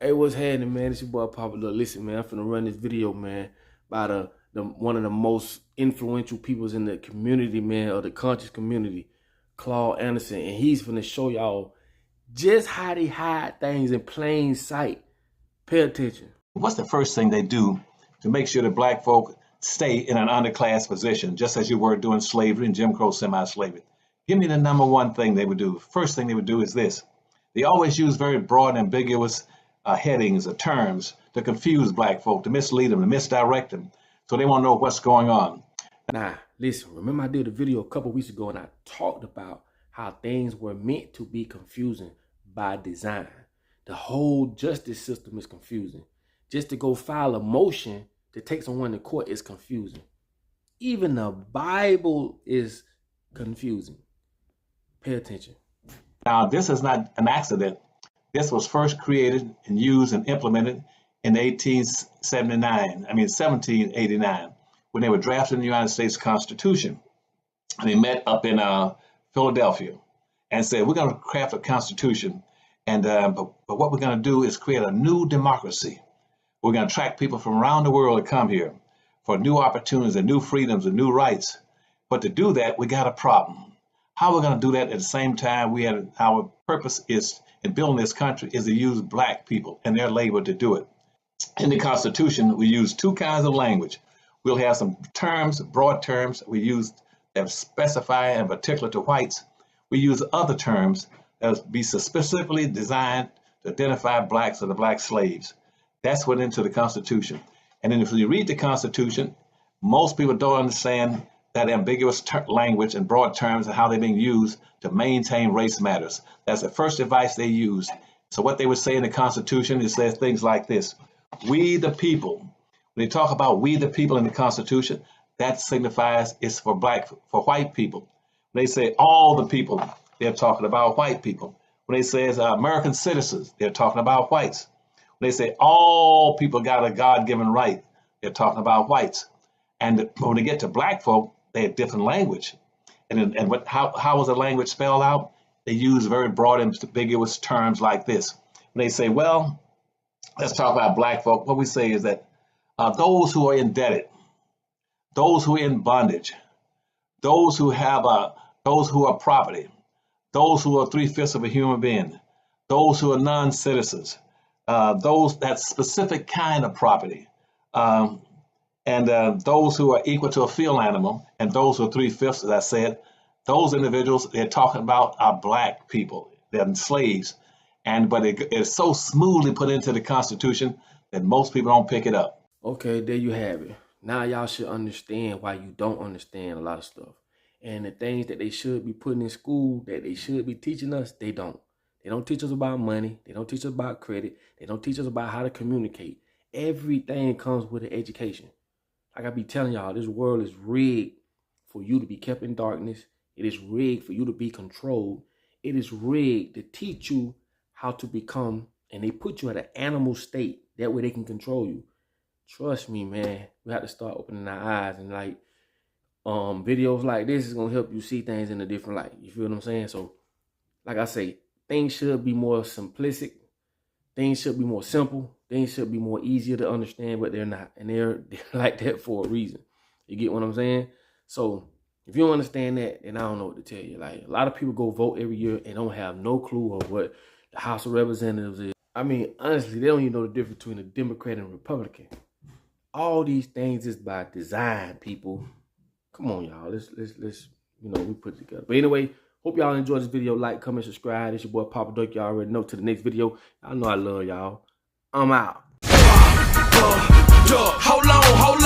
Hey, what's happening, man? It's your boy Papa. Look, listen, man, I'm finna run this video, man, by the one of the most influential peoples in the community, man, or the conscious community, Claude Anderson, and he's finna show y'all just how they hide things in plain sight. Pay attention. What's the first thing they do to make sure that black folk stay in an underclass position, just as you were doing slavery and Jim Crow semi-slavery? Give me the number one thing they would do. First thing they would do is this. They always use very broad and ambiguous headings or terms to confuse black folk, to mislead them, to misdirect them, so they won't know what's going on. Now, listen, remember I did a video a couple weeks ago and I talked about how things were meant to be confusing by design. The whole justice system is confusing. Just to go file a motion to take someone to court is confusing. Even the Bible is confusing. Pay attention. Now, this is not an accident. This was first created and used and implemented in 1789, when they were drafting the United States Constitution. And they met up in Philadelphia and said, we're going to craft a constitution, and but what we're going to do is create a new democracy. We're going to attract people from around the world to come here for new opportunities and new freedoms and new rights. But to do that, we got a problem. How we're going to do that at the same time our purpose is in building this country is to use black people and their labor to do it. In the Constitution, we use two kinds of language. We'll have some terms, broad terms we use that specify and particular to whites. We use other terms that will be specifically designed to identify blacks or the black slaves. That's what into the Constitution. And then if you read the Constitution, most people don't understand that ambiguous language and broad terms and how they're being used to maintain race matters. That's the first advice they use. So what they would say in the Constitution is says things like this: we the people. When they talk about we the people in the Constitution, that signifies it's for white people. When they say all the people, they're talking about white people. When they say American citizens, they're talking about whites. When they say all people got a God-given right, they're talking about whites. And when they get to black folk, they have different language. And how was the language spelled out? They use very broad and ambiguous terms like this. When they say, well, let's talk about black folk, what we say is that those who are indebted, those who are in bondage, those who are property, those who are 3/5 of a human being, those who are non-citizens, that specific kind of property, and those who are equal to a field animal, and those who are 3/5, as I said, those individuals they're talking about are black people. They're slaves, but it's so smoothly put into the Constitution that most people don't pick it up. Okay, there you have it. Now y'all should understand why you don't understand a lot of stuff. And the things that they should be putting in school, that they should be teaching us, they don't. They don't teach us about money. They don't teach us about credit. They don't teach us about how to communicate. Everything comes with an education. Like I be telling y'all, this world is rigged for you to be kept in darkness. It is rigged for you to be controlled. It is rigged to teach you how to become, and they put you at an animal state. That way they can control you. Trust me, man. We have to start opening our eyes, and like videos like this is gonna help you see things in a different light. You feel what I'm saying? So, like I say, things should be more simplistic. Things should be more simple. Things should be more easier to understand, but they're not. And they're like that for a reason. You get what I'm saying? So if you don't understand that, then I don't know what to tell you. Like, a lot of people go vote every year and don't have no clue of what the House of Representatives is. I mean, honestly, they don't even know the difference between a Democrat and a Republican. All these things is by design, people. Come on, y'all. Let's we put it together. But anyway, hope y'all enjoyed this video. Like, comment, subscribe. It's your boy Papa Duck. Y'all already know. To the next video. Y'all know I love y'all. I'm out. Hold on.